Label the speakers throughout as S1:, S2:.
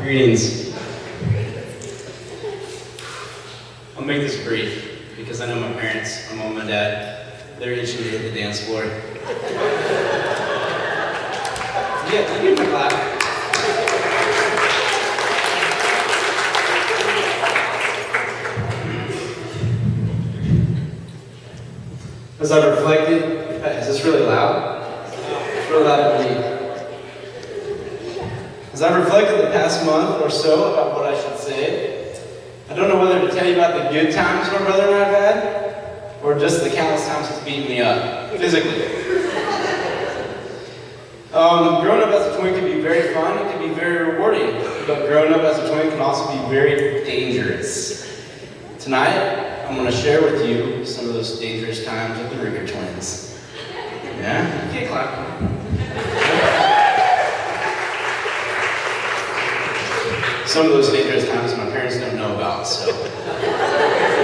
S1: Greetings. I'll make this brief because I know my parents, my mom and dad, they're itching to hit the dance floor. Yeah, give me a clap. As I reflected, is this really loud? It's really loud for me. As I reflected the past month or so about what I should say, I don't know whether to tell you about the good times my brother and I have had, or just the countless times he's beaten me up, physically. Growing up as a twin can be very fun, it can be very rewarding, but growing up as a twin can also be very dangerous. Tonight, I'm going to share with you some of those dangerous times with the Ruger twins. Yeah? You can't clap. Some of those dangerous times my parents don't know about, so they'll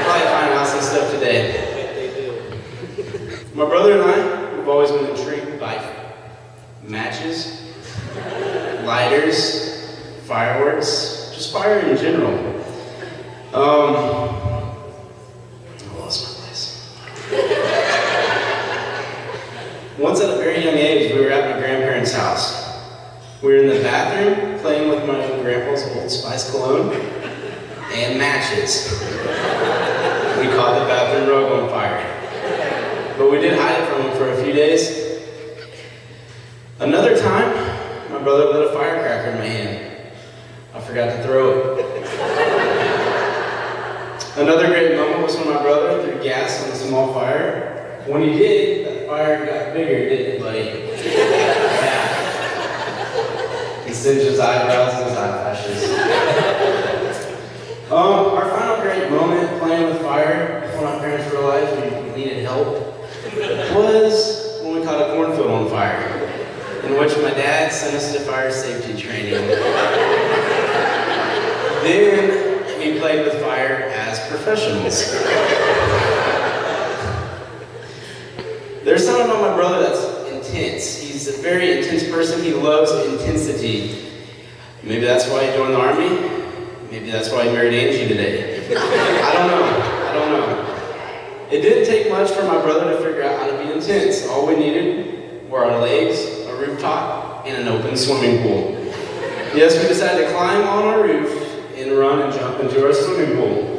S1: probably find out some stuff today. My brother and I, we've always been intrigued by matches, lighters, fireworks, just fire in general. I lost my place. Once at a very young age, we were at my grandparents' house. We were in the bathroom playing with my grandpa's Old Spice cologne and matches. We caught the bathroom rug on fire. But we did hide it from him for a few days. Another time, my brother lit a firecracker in my hand. I forgot to throw it. Another great moment was when my brother threw gas on a small fire. When he did, that fire got bigger, didn't it, buddy? Yeah. He singed his eyebrows and his eyelashes. Our final great moment playing with fire before my parents realized we needed help was when we caught a cornfield on fire, in which my dad sent us to fire safety training. Then we played with fire as professionals. There's something about my brother that's intense. He's a very intense person. He loves intensity. Maybe that's why he joined the army. Maybe that's why he married Angie today. I don't know. It didn't take much for my brother to figure out how to be intense. All we needed were our legs, a rooftop, and an open swimming pool. Yes, we decided to climb on our roof and run and jump into our swimming pool.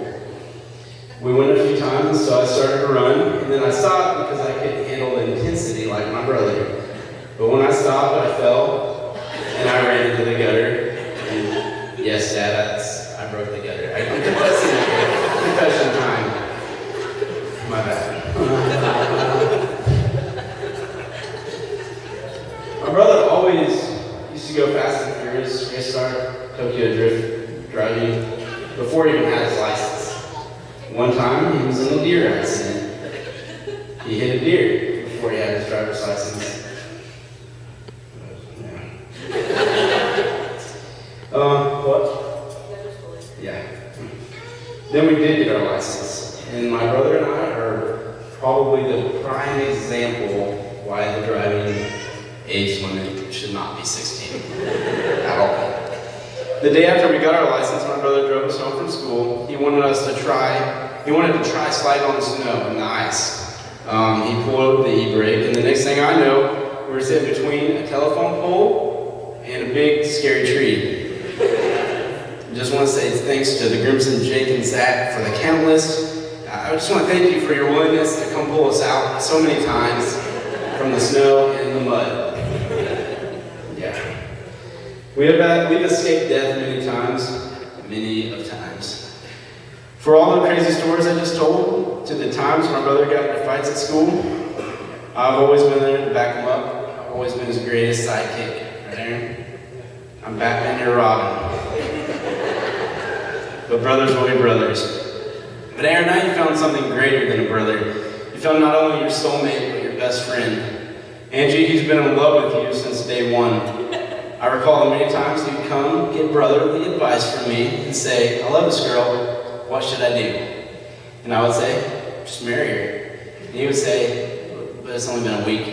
S1: We went a few times, so I started to run, and then I stopped because I couldn't handle the intensity like my brother. But when I stopped, I fell, and I ran into the gutter. And yes, Dad, I broke the gutter. I'm confession time. My bad. My brother always used to go Fast and Furious, race car, Tokyo Drift, driving, before he even had his license. One time, he was in a deer accident. He hit a deer before he had his driver's license. What? Yeah. Then we did get our license, and my brother and I are probably the prime example why the driving age limit should not be 16 at all. The day after we got our license, my brother drove us home from school. He wanted to try sliding on the snow and the ice. He pulled the e-brake, and the next thing I know, we were sitting between a telephone pole and a big, scary tree. I just want to say thanks to the Grimson, Jake, and Zach for the countless. I just want to thank you for your willingness to come pull us out so many times from the snow and the mud. Yeah. We've escaped death many times. For all the crazy stories I just told, to the times my brother got into fights at school, I've always been there to back him up. I've always been his greatest sidekick. Right, Aaron? I'm Batman, you're Robin. But brothers will be brothers. But Aaron, now you found something greater than a brother. You found not only your soulmate, but your best friend. Angie, he's been in love with you since day one. I recall the many times he'd come, get brotherly advice from me, and say, I love this girl, what should I do? And I would say, just marry her. And he would say, but it's only been a week.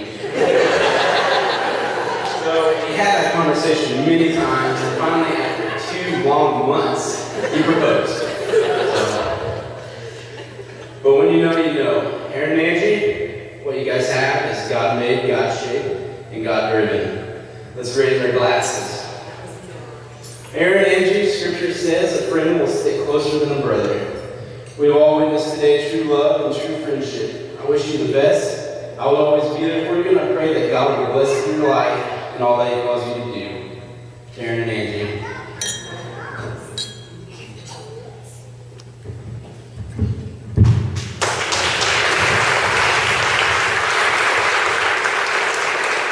S1: So he had that conversation conversation many times, and finally, after 2 long months, he proposed. But when you know, you know. Aaron and Angie, what you guys have is God-made, God-shaped, and God-driven. Let's raise our glasses. Aaron and Angie, Scripture says, a friend will stick closer than a brother. We have all witnessed today true love and true friendship. I wish you the best. I will always be there for you, and I pray that God will bless your life and all that He calls you to do.